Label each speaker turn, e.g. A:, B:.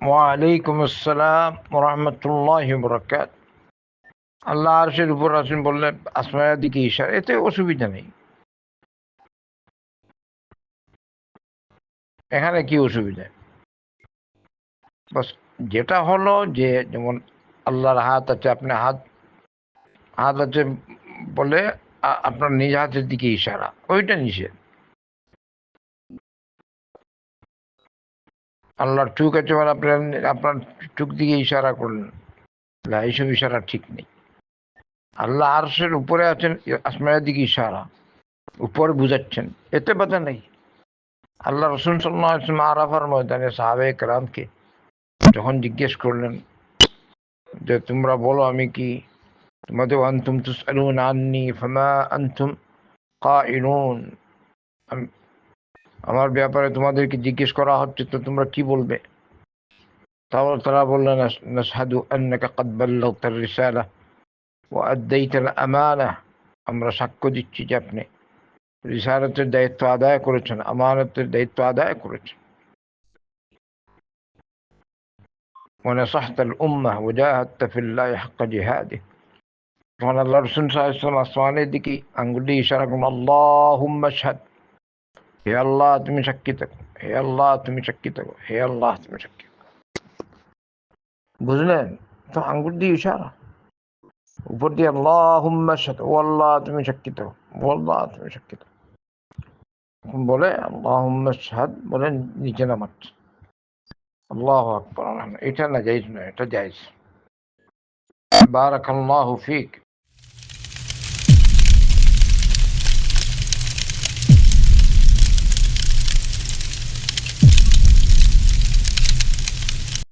A: ওয়ালাইকুম আসসালাম ওয়া রাহমাতুল্লাহি ওয়া বারাকাতুহু। আল্লাহ আরশের উপর আছেন বললে আসমানের দিকে ইশারা, এতে অসুবিধা নেই। এখানে কি অসুবিধা? বাস যেটা হলো যে যেমন আল্লাহর হাত আছে, আপনি হাত হাত আছে বলে আপনার নিজ হাতের দিকে ইশারা, ওইটা নিষেধ। আল্লাহর চোখ আছে বলে আপনি আপনার চোখ দিকে ইশারা করলেন, না, এইসব ইশারা ঠিক নেই। আল্লাহ আরশের উপরে আছেন, আসমানের দিকে ইশারা, উপরে বুঝাচ্ছেন, এতে বাধা নেই। আল্লাহ রসুল সাল্লাল্লাহু আলাইহি ওয়াসাল্লাম আরাফার ময়দানে সাহাবায়ে কেরামকে যখন জিজ্ঞেস করলেন যে তোমরা বলো আমি কি, তোমাদের আনতুম তুসআলুনা আন্নী ফামা আনতুম কাইলুন, আমার ব্যাপারে তোমাদেরকে জিজ্ঞেস করা হচ্ছে তো তোমরা কি বলবে? তারপর তারা বললেন নাশহাদু আন্নাকা ক্বাদ বাল্লাগতার রিসালাহ ওয়া আদ্দাইতাল আমানাহ, আমরা সাক্ষ্য দিচ্ছি যে আপনি রিসালাতের দায়িত্ব আদায় করেছেন, আমানতের দায়িত্ব আদায় করেছেন। ونصحت الأمة وجاهدت في الله حق جهاده। তখন আল্লাহ রসুল সাল্লাল্লাহু আলাইহি ওয়াসাল্লাম আসমানের দিকে আঙ্গুল ইশারা করুন, আল্লাহুম্মা শাহাদ, হে আল্লাহ তুমি সাক্ষী থাকো, হে আল্লাহ তুমি সাক্ষী থাকো, হে আল্লাহ তুমি সাক্ষী থাকো। বুঝলেন তো? আঙ্গুল দিয়ে ইশারা, উপর দিয়ে আল্লাহুম্মা শাহাদ, ও আল্লাহ তুমি সাক্ষী থাকো, ও আল্লাহ তুমি সাক্ষী থাকো। বলে আল্লাহুম্মা শাহাদ বলে নিচে নামাচ্ছে। আল্লাহু আকবার। এটা না জায়েজ নয়, এটা জায়েজ। বারাকাল্লাহু ফিক।